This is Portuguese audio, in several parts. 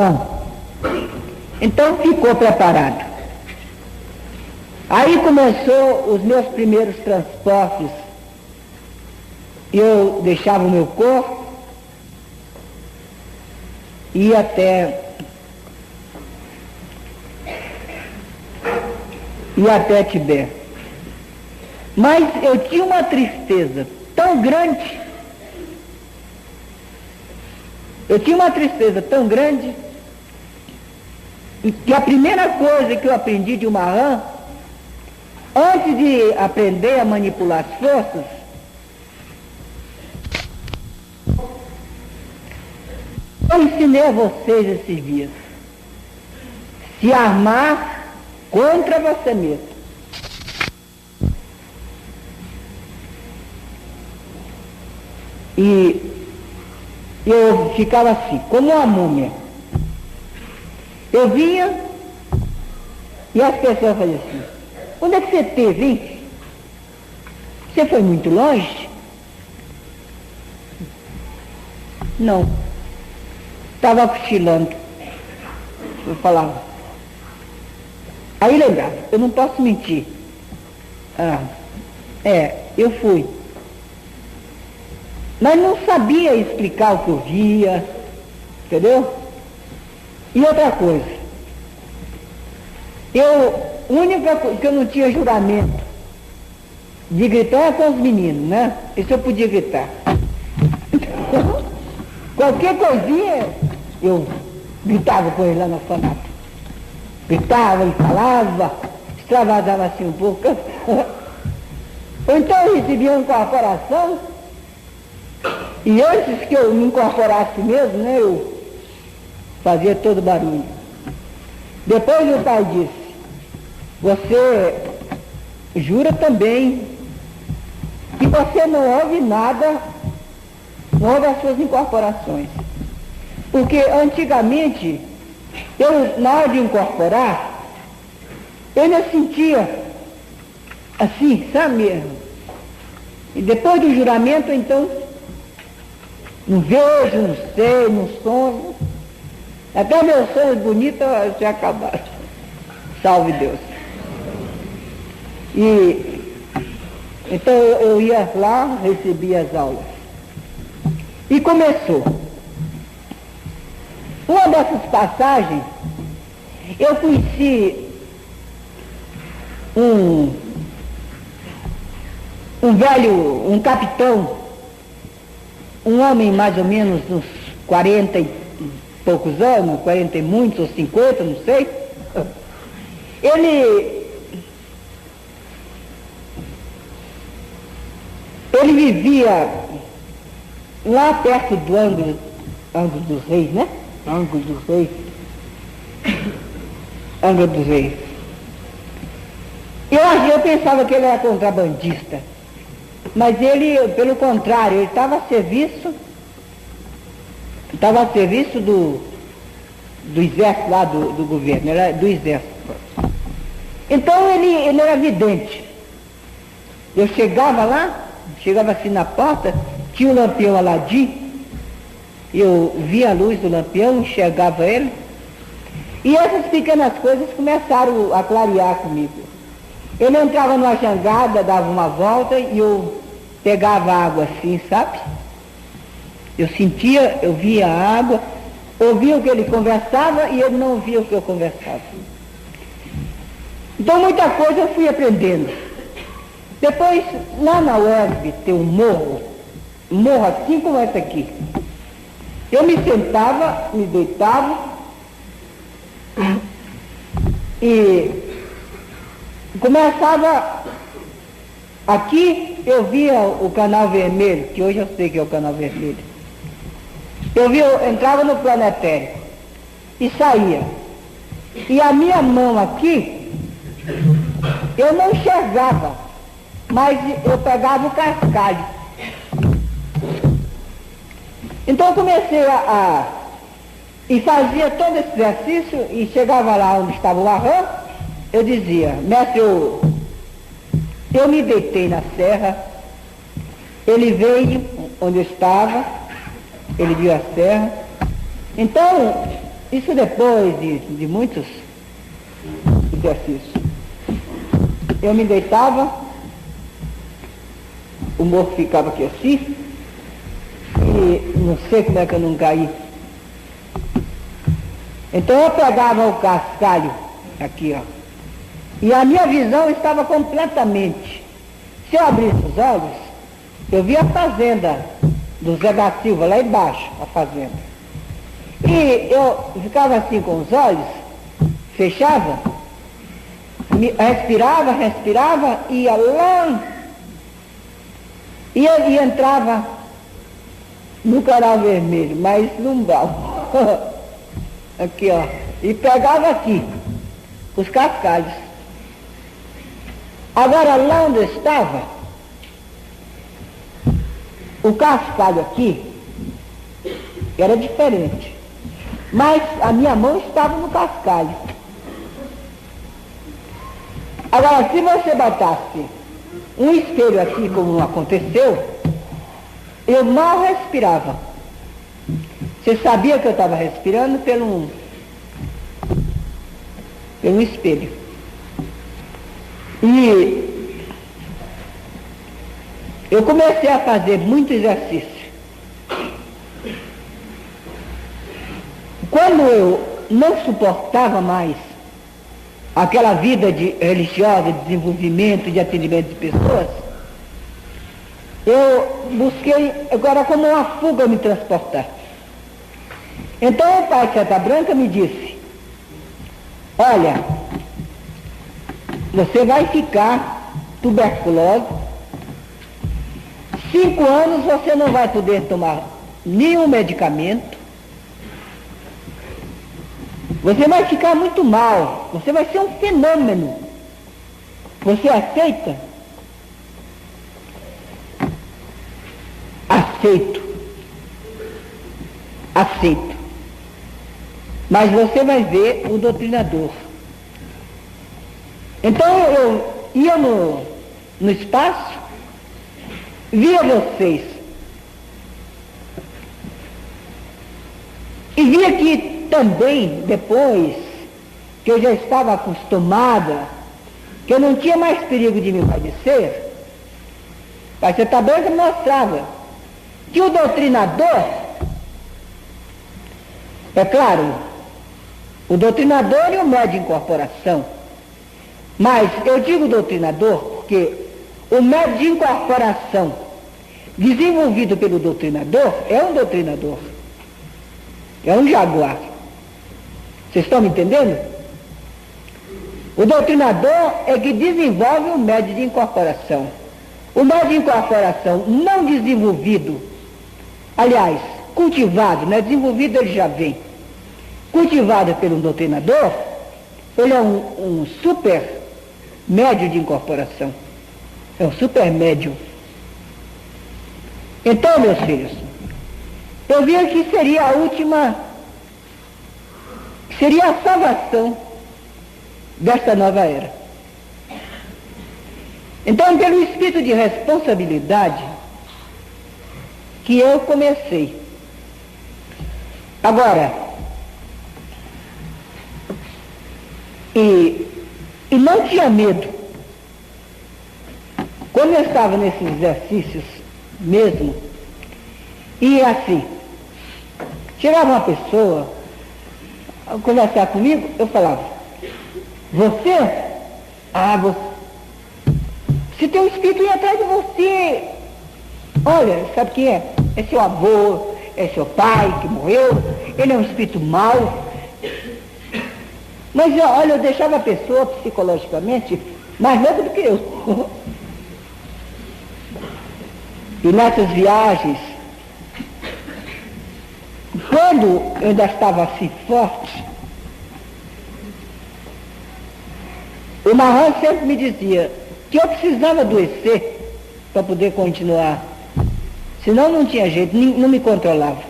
Bom, então ficou preparado. Aí começou os meus primeiros transportes. Eu deixava o meu corpo, ia até Tibete. Mas eu tinha uma tristeza tão grande, que a primeira coisa que eu aprendi de Mahan, antes de aprender a manipular as forças, eu ensinei a vocês esses dias: se armar contra você mesmo. E eu ficava assim, como uma múmia. Eu vinha e as pessoas faziam assim: onde é que você esteve, hein? Você foi muito longe? Não. Estava cochilando. Eu falava. Aí lembrava, eu não posso mentir. Eu fui. Mas não sabia explicar o que eu via, entendeu? E outra coisa, única coisa que eu não tinha juramento de gritar com os meninos, né? Isso eu podia gritar. Qualquer coisinha, eu gritava com eles lá na orfanato. Gritava e falava, extravasava assim um pouco. Ou então eu recebia uma incorporação, e antes que eu me incorporasse mesmo, né, eu fazia todo barulho. Depois o pai disse: você jura também que você não ouve nada, não ouve as suas incorporações. Porque antigamente, na hora de incorporar, eu ainda sentia assim, sabe mesmo? E depois do juramento, então, não vejo, não sei, não sonho. Até meus sonhos bonitos já acabaram. Salve Deus. E então eu ia lá, recebia as aulas. E começou. Uma dessas passagens, eu conheci um capitão, um homem mais ou menos uns 40 e poucos anos, 40 e muitos, ou 50, não sei. Ele vivia lá perto do Ângulo dos Reis, né? Ângulo dos Reis. Eu pensava que ele era contrabandista, mas ele, pelo contrário, ele estava a serviço do exército lá, do governo, era do exército. Então ele era vidente. Eu chegava assim na porta, tinha um lampião Aladim, eu via a luz do lampião, enxergava ele, e essas pequenas coisas começaram a clarear comigo. Ele entrava numa jangada, dava uma volta e eu pegava água assim, sabe? Eu sentia, eu via a água, ouvia o que ele conversava e ele não ouvia o que eu conversava. Então muita coisa eu fui aprendendo. Depois, lá na UERB tem um morro assim como esse aqui. Eu me sentava, me deitava e começava. Aqui eu via o canal vermelho, que hoje eu sei que é o canal vermelho. Eu entrava no planetérico e saía. E a minha mão aqui, eu não enxergava, mas eu pegava o cascalho. Então eu comecei e fazia todo esse exercício e chegava lá onde estava o Aham, eu dizia: mestre, eu me deitei na serra, ele veio onde eu estava, ele viu a serra. Então, isso depois de muitos exercícios. Eu me deitava, o morro ficava aqui assim, e não sei como é que eu não caí. Então eu pegava o cascalho aqui, ó, e a minha visão estava completamente. Se eu abrisse os olhos, eu via a fazenda do Zé da Silva, lá embaixo, a fazenda. E eu ficava assim com os olhos, fechava, respirava, ia lá, e entrava no Canal Vermelho, mas num umbral. Aqui, ó, e pegava aqui os cascalhos. Agora, lá onde eu estava, o cascalho aqui era diferente, mas a minha mão estava no cascalho. Agora, se você botasse um espelho aqui, como não aconteceu, eu mal respirava. Você sabia que eu estava respirando pelo espelho. E eu comecei a fazer muito exercício. Quando eu não suportava mais aquela vida religiosa, de desenvolvimento, de atendimento de pessoas, eu busquei agora como uma fuga me transportar. Então o pai Seta Branca me disse: olha, você vai ficar tuberculoso, 5 anos você não vai poder tomar nenhum medicamento, você vai ficar muito mal, você vai ser um fenômeno. Você aceita? Aceito. Mas você vai ver o doutrinador. Então eu ia no espaço, via vocês, e via que também, depois que eu já estava acostumada, que eu não tinha mais perigo de me padecer, mas você está bem que mostrava que o doutrinador, é claro, o doutrinador e o médio de incorporação, mas eu digo doutrinador porque o médio de incorporação desenvolvido pelo doutrinador é um doutrinador, é um jaguar. Vocês estão me entendendo? O doutrinador é que desenvolve o médio de incorporação. O médio de incorporação não desenvolvido, aliás, cultivado, né? Desenvolvido ele já vem. Cultivado pelo doutrinador, ele é um super médio de incorporação. É um super médio. Então, meus filhos, eu vi que seria a última, seria a salvação desta nova era. Então, pelo espírito de responsabilidade que eu comecei. Agora, e não tinha medo. Quando eu estava nesses exercícios mesmo, e assim, chegava uma pessoa a conversar comigo, eu falava: você? Você tem um espírito aí atrás de você. Olha, sabe quem é? É seu avô, é seu pai que morreu, ele é um espírito mau. Mas olha, eu deixava a pessoa psicologicamente mais louca do que eu. E nessas viagens, quando eu ainda estava assim forte, o Marrom sempre me dizia que eu precisava adoecer para poder continuar. Senão não tinha jeito, não me controlava.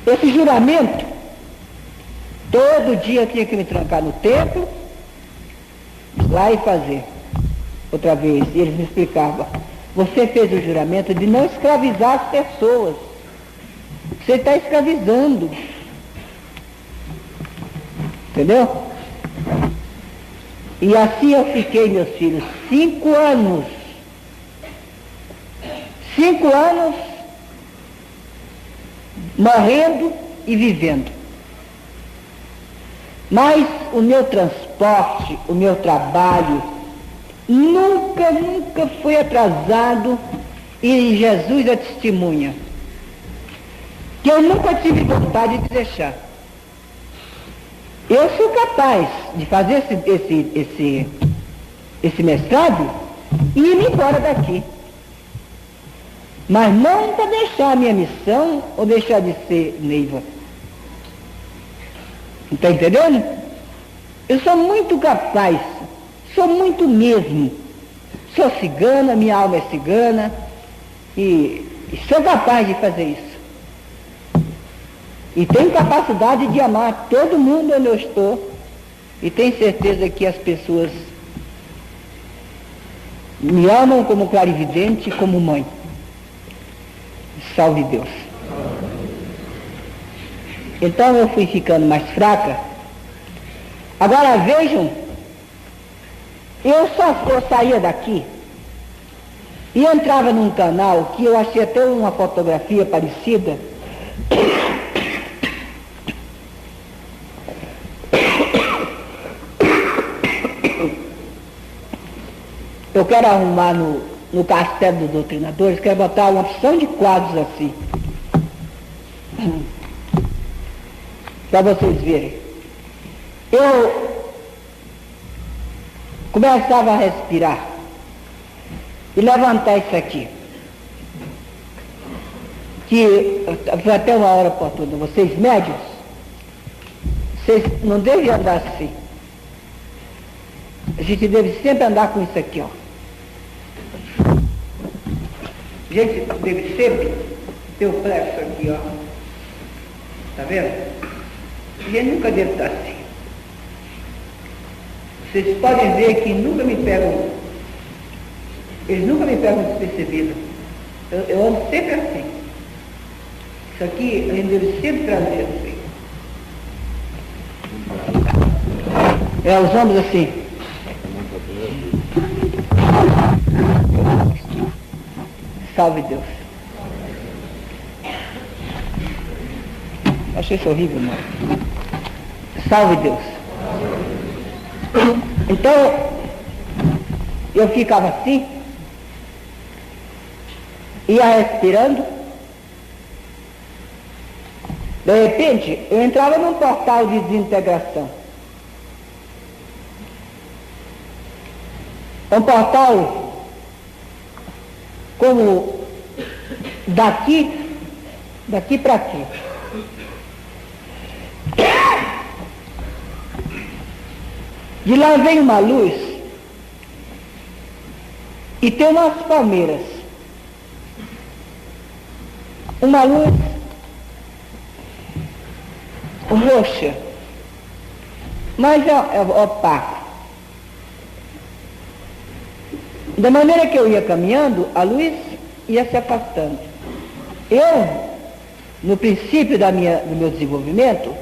Esse juramento, todo dia eu tinha que me trancar no templo, lá e fazer outra vez. E eles me explicavam: você fez o juramento de não escravizar as pessoas. Você está escravizando. Entendeu? E assim eu fiquei, meus filhos, 5 anos. 5 anos morrendo e vivendo. Mas o meu transporte, o meu trabalho, nunca foi atrasado, e Jesus é testemunha que eu nunca tive vontade de deixar. Eu sou capaz de fazer esse mestrado e ir embora daqui. Mas não para deixar a minha missão ou deixar de ser Neiva. Está entendendo? Eu sou muito capaz, sou muito mesmo. Sou cigana, minha alma é cigana e sou capaz de fazer isso. E tenho capacidade de amar todo mundo onde eu estou e tenho certeza que as pessoas me amam como clarividente e como mãe. Salve Deus. Então eu fui ficando mais fraca. Agora vejam, eu saía daqui e entrava num canal que eu achei até uma fotografia parecida. Eu quero arrumar no Castelo dos Doutrinadores, quero botar uma opção de quadros assim, para vocês verem. Eu começava a respirar e levantar isso aqui, que foi até uma hora oportuna. Vocês médios, vocês não devem andar assim. A gente deve sempre andar com isso aqui, ó. A gente deve sempre ter o plexo aqui, ó. Tá vendo? A gente nunca deve estar assim. Vocês podem ver que nunca me pegam, eles nunca me pegam despercebido. Eu ando sempre assim. Isso aqui a gente deve sempre trazer assim. Os ombros assim. Salve Deus. Achei isso horrível, irmão. Salve Deus. Então, eu ficava assim, ia respirando. De repente, eu entrava num portal de desintegração. Um portal como daqui para aqui. De lá vem uma luz e tem umas palmeiras. Uma luz roxa, mas é opaca. Da maneira que eu ia caminhando, a luz ia se afastando. Eu, no princípio do meu desenvolvimento,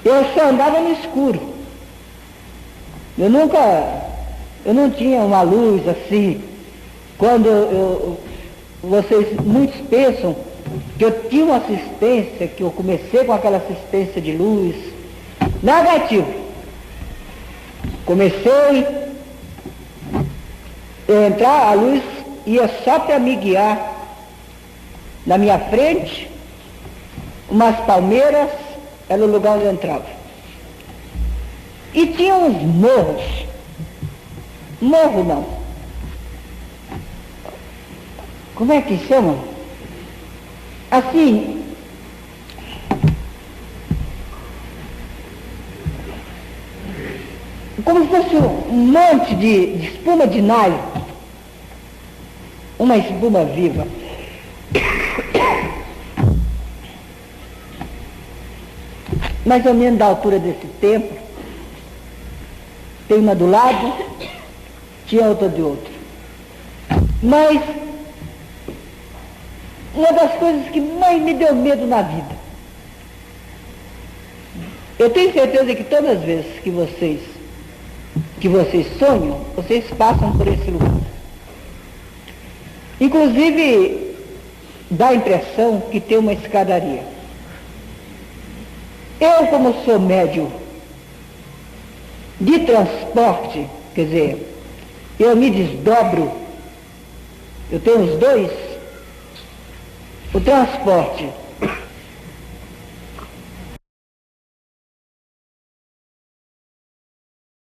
eu só andava no escuro. Eu não tinha uma luz assim. Quando vocês muitos pensam que eu tinha uma assistência, que eu comecei com aquela assistência de luz. Negativo. Comecei a entrar, a luz ia só para me guiar. Na minha frente, umas palmeiras, era o lugar onde eu entrava. E tinha uns morros. Morro não. Como é que chama? Assim, como se fosse um monte de espuma de nylon. Uma espuma viva. Mais ou menos da altura desse tempo. Tem uma do lado, tinha outra de outro. Mas uma das coisas que mais me deu medo na vida Eu tenho certeza que todas as vezes que vocês sonham, vocês passam por esse lugar. Inclusive, dá a impressão que tem uma escadaria. Eu, como sou médium de transporte, quer dizer, eu me desdobro, eu tenho os dois, o transporte